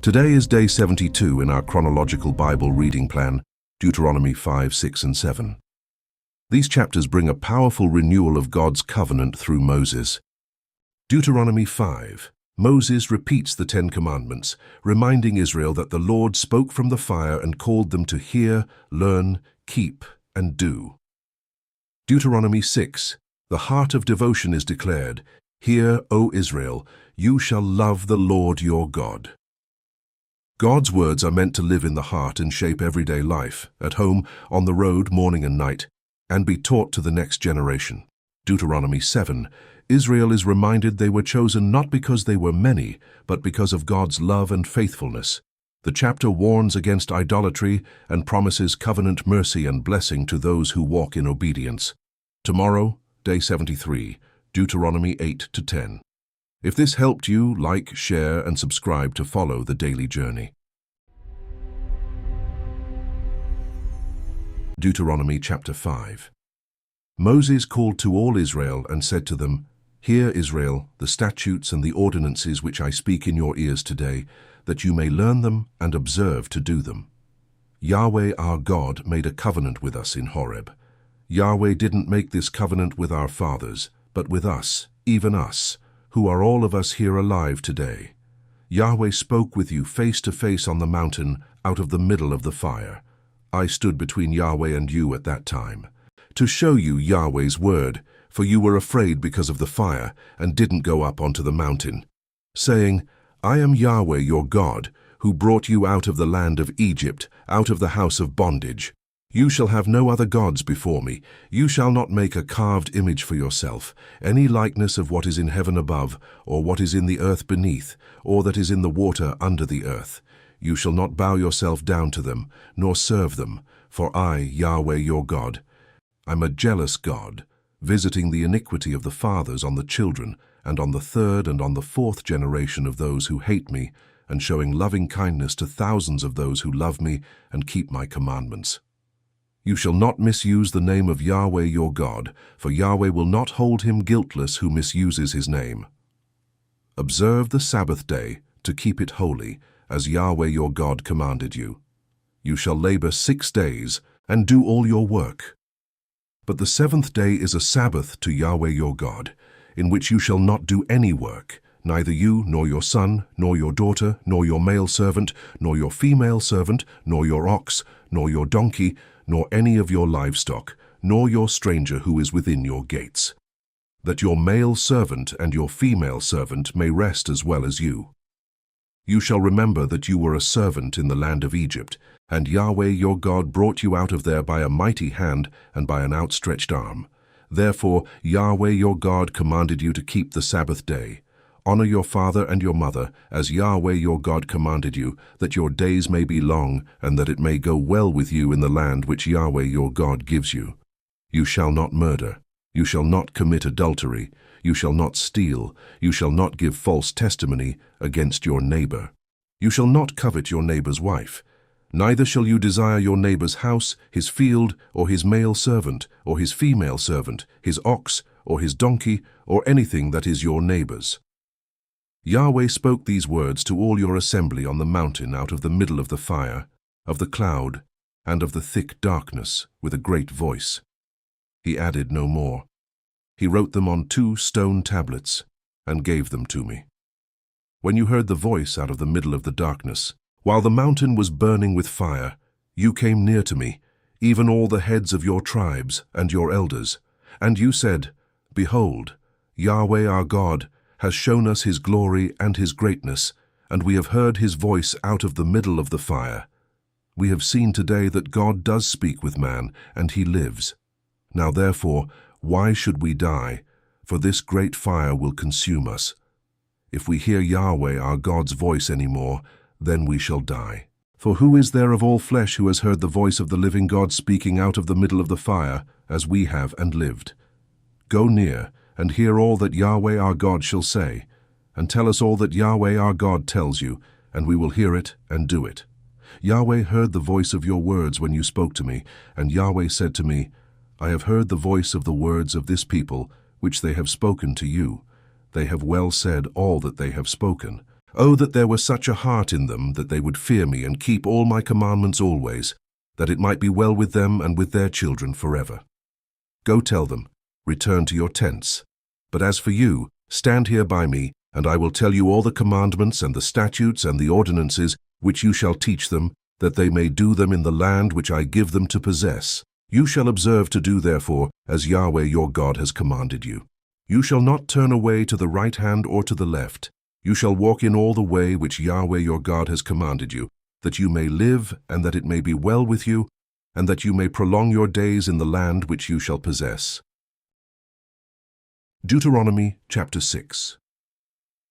Today is day 72 in our chronological Bible reading plan, Deuteronomy 5, 6, and 7. These chapters bring a powerful renewal of God's covenant through Moses. Deuteronomy 5. Moses repeats the Ten Commandments, reminding Israel that the Lord spoke from the fire and called them to hear, learn, keep, and do. Deuteronomy 6. The heart of devotion is declared. Hear, O Israel, you shall love the Lord your God. God's words are meant to live in the heart and shape everyday life, at home, on the road, morning and night, and be taught to the next generation. Deuteronomy 7. Israel is reminded they were chosen not because they were many, but because of God's love and faithfulness. The chapter warns against idolatry and promises covenant mercy and blessing to those who walk in obedience. Tomorrow, day 73, Deuteronomy 8 to 10. If this helped you, like, share, and subscribe to follow the daily journey. Deuteronomy chapter 5. Moses called to all Israel and said to them, Hear, Israel, the statutes and the ordinances which I speak in your ears today, that you may learn them and observe to do them. Yahweh our God made a covenant with us in Horeb. Yahweh didn't make this covenant with our fathers, but with us, even us, who are all of us here alive today. Yahweh spoke with you face to face on the mountain out of the middle of the fire. I stood between Yahweh and you at that time, to show you Yahweh's word, for you were afraid because of the fire and didn't go up onto the mountain, saying, I am Yahweh your God, who brought you out of the land of Egypt, out of the house of bondage. You shall have no other gods before me. You shall not make a carved image for yourself, any likeness of what is in heaven above, or what is in the earth beneath, or that is in the water under the earth. You shall not bow yourself down to them, nor serve them, for I, Yahweh your God, am a jealous God, visiting the iniquity of the fathers on the children, and on the third and on the fourth generation of those who hate me, and showing loving kindness to thousands of those who love me and keep my commandments. You shall not misuse the name of Yahweh your God, for Yahweh will not hold him guiltless who misuses his name. Observe the Sabbath day to keep it holy, as Yahweh your God commanded you. You shall labor 6 days and do all your work. But the seventh day is a Sabbath to Yahweh your God, in which you shall not do any work, neither you, nor your son, nor your daughter, nor your male servant, nor your female servant, nor your ox, nor your donkey, nor any of your livestock, nor your stranger who is within your gates, that your male servant and your female servant may rest as well as you. You shall remember that you were a servant in the land of Egypt, and Yahweh your God brought you out of there by a mighty hand and by an outstretched arm. Therefore Yahweh your God commanded you to keep the Sabbath day. Honor your father and your mother, as Yahweh your God commanded you, that your days may be long, and that it may go well with you in the land which Yahweh your God gives you. You shall not murder. You shall not commit adultery. You shall not steal. You shall not give false testimony against your neighbor. You shall not covet your neighbor's wife. Neither shall you desire your neighbor's house, his field, or his male servant, or his female servant, his ox, or his donkey, or anything that is your neighbor's. Yahweh spoke these words to all your assembly on the mountain out of the middle of the fire, of the cloud, and of the thick darkness, with a great voice. He added no more. He wrote them on 2 stone tablets, and gave them to me. When you heard the voice out of the middle of the darkness, while the mountain was burning with fire, you came near to me, even all the heads of your tribes and your elders, and you said, Behold, Yahweh our God has shown us his glory and his greatness, and we have heard his voice out of the middle of the fire. We have seen today that God does speak with man, and he lives. Now therefore, why should we die? For this great fire will consume us. If we hear Yahweh our God's voice any more, then we shall die. For who is there of all flesh who has heard the voice of the living God speaking out of the middle of the fire, as we have and lived? Go near, and hear all that Yahweh our God shall say, and tell us all that Yahweh our God tells you, and we will hear it and do it. Yahweh heard the voice of your words when you spoke to me, and Yahweh said to me, I have heard the voice of the words of this people, which they have spoken to you. They have well said all that they have spoken. Oh, that there were such a heart in them, that they would fear me and keep all my commandments always, that it might be well with them and with their children forever. Go tell them, return to your tents. But as for you, stand here by me, and I will tell you all the commandments and the statutes and the ordinances which you shall teach them, that they may do them in the land which I give them to possess. You shall observe to do therefore as Yahweh your God has commanded you. You shall not turn away to the right hand or to the left. You shall walk in all the way which Yahweh your God has commanded you, that you may live, and that it may be well with you, and that you may prolong your days in the land which you shall possess. Deuteronomy chapter 6.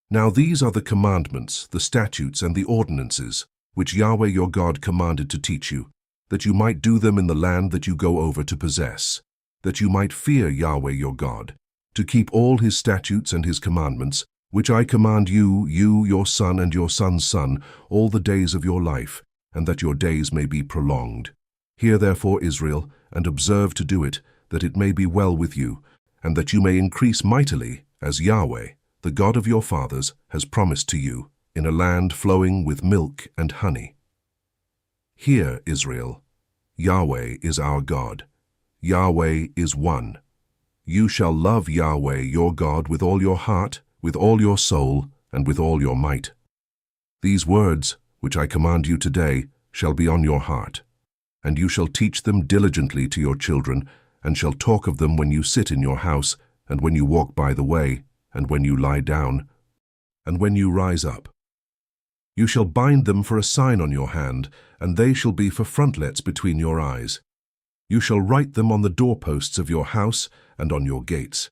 Now these are the commandments, the statutes, and the ordinances, which Yahweh your God commanded to teach you, that you might do them in the land that you go over to possess, that you might fear Yahweh your God, to keep all his statutes and his commandments, which I command you, your son and your son's son, all the days of your life, and that your days may be prolonged. Hear therefore, Israel, and observe to do it, that it may be well with you, and that you may increase mightily, as Yahweh, the God of your fathers, has promised to you, in a land flowing with milk and honey. Hear, Israel, Yahweh is our God. Yahweh is one. You shall love Yahweh your God with all your heart, with all your soul, and with all your might. These words, which I command you today, shall be on your heart, and you shall teach them diligently to your children, and shall talk of them when you sit in your house, and when you walk by the way, and when you lie down, and when you rise up. You shall bind them for a sign on your hand, and they shall be for frontlets between your eyes. You shall write them on the doorposts of your house and on your gates.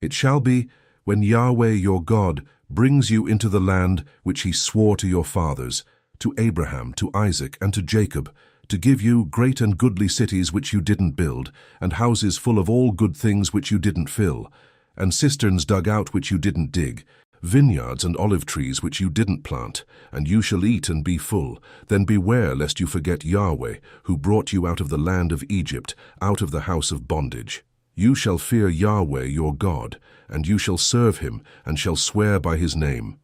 It shall be, when Yahweh your God brings you into the land which he swore to your fathers, to Abraham, to Isaac, and to Jacob, to give you great and goodly cities which you didn't build, and houses full of all good things which you didn't fill, and cisterns dug out which you didn't dig, vineyards and olive trees which you didn't plant, and you shall eat and be full. Then beware lest you forget Yahweh, who brought you out of the land of Egypt, out of the house of bondage. You shall fear Yahweh your God, and you shall serve him, and shall swear by his name.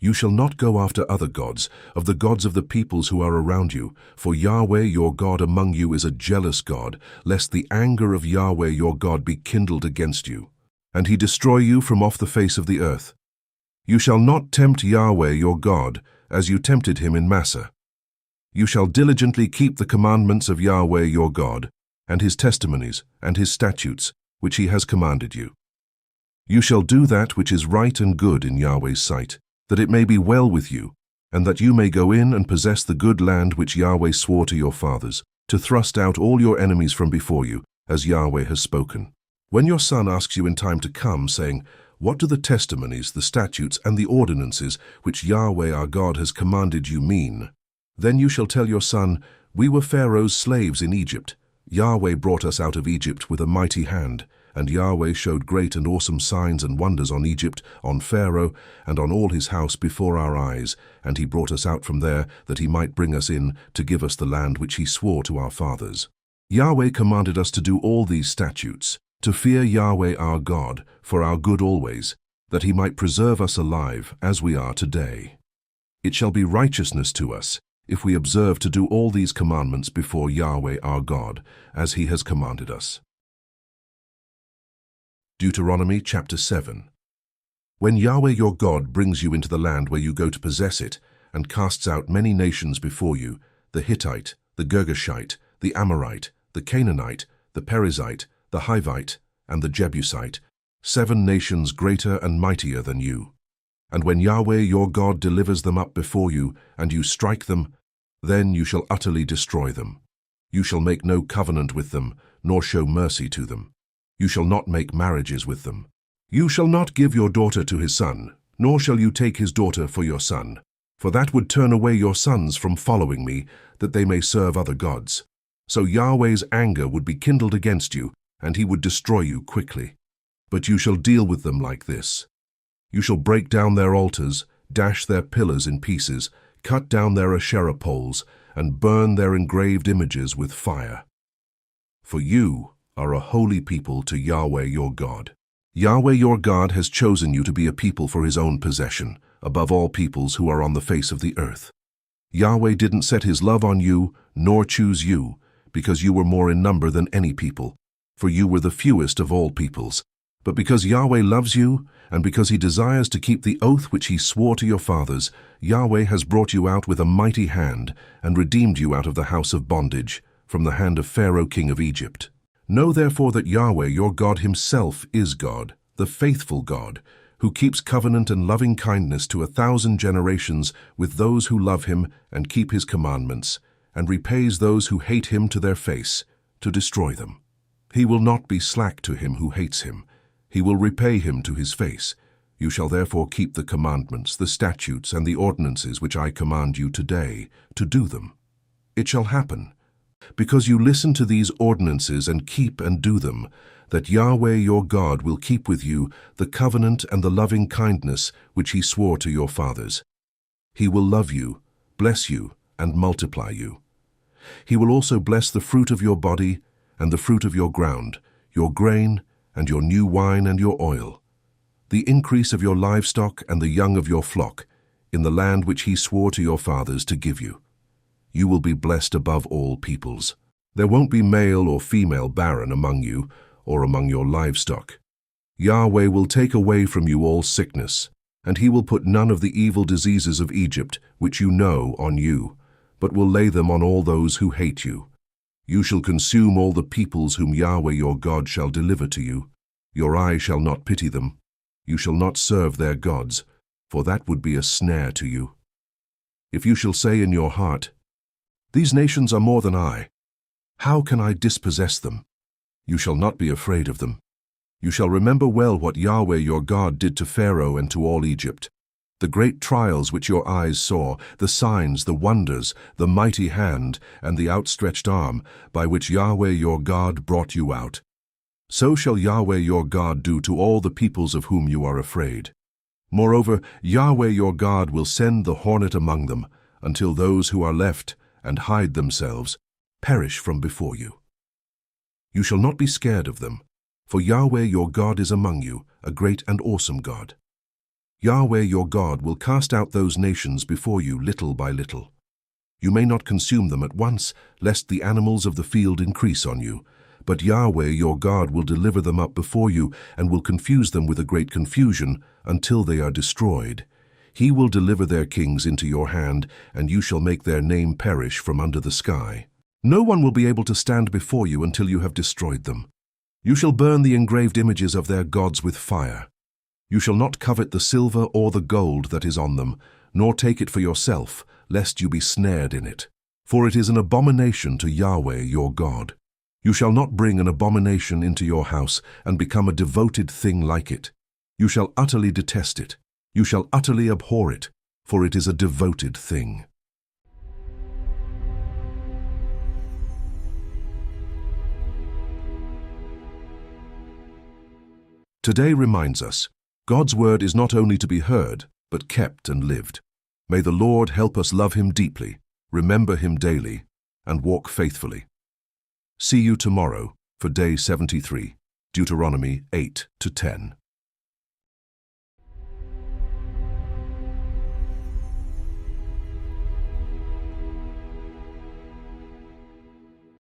You shall not go after other gods, of the gods of the peoples who are around you, for Yahweh your God among you is a jealous God, lest the anger of Yahweh your God be kindled against you, and he destroy you from off the face of the earth. You shall not tempt Yahweh your God, as you tempted him in Massah. You shall diligently keep the commandments of Yahweh your God, and his testimonies, and his statutes, which he has commanded you. You shall do that which is right and good in Yahweh's sight, that it may be well with you, and that you may go in and possess the good land which Yahweh swore to your fathers, to thrust out all your enemies from before you, as Yahweh has spoken. When your son asks you in time to come, saying, What do the testimonies, the statutes, and the ordinances which Yahweh our God has commanded you mean? Then you shall tell your son, We were Pharaoh's slaves in Egypt. Yahweh brought us out of Egypt with a mighty hand, and Yahweh showed great and awesome signs and wonders on Egypt, on Pharaoh, and on all his house before our eyes, and he brought us out from there, that he might bring us in, to give us the land which he swore to our fathers. Yahweh commanded us to do all these statutes, to fear Yahweh our God, for our good always, that he might preserve us alive, as we are today. It shall be righteousness to us, if we observe to do all these commandments before Yahweh our God, as he has commanded us. Deuteronomy chapter 7. When Yahweh your God brings you into the land where you go to possess it, and casts out many nations before you, the Hittite, the Girgashite, the Amorite, the Canaanite, the Perizzite, the Hivite, and the Jebusite, 7 nations greater and mightier than you. And when Yahweh your God delivers them up before you, and you strike them, then you shall utterly destroy them. You shall make no covenant with them, nor show mercy to them. You shall not make marriages with them. You shall not give your daughter to his son, nor shall you take his daughter for your son, for that would turn away your sons from following me, that they may serve other gods. So Yahweh's anger would be kindled against you, and he would destroy you quickly. But you shall deal with them like this. You shall break down their altars, dash their pillars in pieces, cut down their Asherah poles, and burn their engraved images with fire. For you are a holy people to Yahweh your God. Yahweh your God has chosen you to be a people for his own possession, above all peoples who are on the face of the earth. Yahweh didn't set his love on you, nor choose you, because you were more in number than any people, for you were the fewest of all peoples. But because Yahweh loves you, and because he desires to keep the oath which he swore to your fathers, Yahweh has brought you out with a mighty hand, and redeemed you out of the house of bondage, from the hand of Pharaoh king of Egypt. Know therefore that Yahweh your God himself is God, the faithful God, who keeps covenant and loving kindness to 1,000 generations with those who love him and keep his commandments, and repays those who hate him to their face, to destroy them. He will not be slack to him who hates him. He will repay him to his face. You shall therefore keep the commandments, the statutes, and the ordinances which I command you today, to do them. It shall happen, because you listen to these ordinances and keep and do them, that Yahweh your God will keep with you the covenant and the loving kindness which he swore to your fathers. He will love you, bless you, and multiply you. He will also bless the fruit of your body and the fruit of your ground, your grain and your new wine and your oil, the increase of your livestock and the young of your flock, in the land which he swore to your fathers to give you. You will be blessed above all peoples. There won't be male or female barren among you, or among your livestock. Yahweh will take away from you all sickness, and he will put none of the evil diseases of Egypt, which you know, on you, but will lay them on all those who hate you. You shall consume all the peoples whom Yahweh your God shall deliver to you. Your eye shall not pity them. You shall not serve their gods, for that would be a snare to you. If you shall say in your heart, "These nations are more than I. How can I dispossess them?" You shall not be afraid of them. You shall remember well what Yahweh your God did to Pharaoh and to all Egypt, the great trials which your eyes saw, the signs, the wonders, the mighty hand, and the outstretched arm, by which Yahweh your God brought you out. So shall Yahweh your God do to all the peoples of whom you are afraid. Moreover, Yahweh your God will send the hornet among them, until those who are left and hide themselves perish from before you. You shall not be scared of them, for Yahweh your God is among you, a great and awesome God. Yahweh your God will cast out those nations before you little by little. You may not consume them at once, lest the animals of the field increase on you, but Yahweh your God will deliver them up before you, and will confuse them with a great confusion, until they are destroyed. He will deliver their kings into your hand, and you shall make their name perish from under the sky. No one will be able to stand before you until you have destroyed them. You shall burn the engraved images of their gods with fire. You shall not covet the silver or the gold that is on them, nor take it for yourself, lest you be snared in it. For it is an abomination to Yahweh your God. You shall not bring an abomination into your house and become a devoted thing like it. You shall utterly detest it. You shall utterly abhor it, for it is a devoted thing. Today reminds us, God's word is not only to be heard, but kept and lived. May the Lord help us love him deeply, remember him daily, and walk faithfully. See you tomorrow for day 73, Deuteronomy 8 to 10.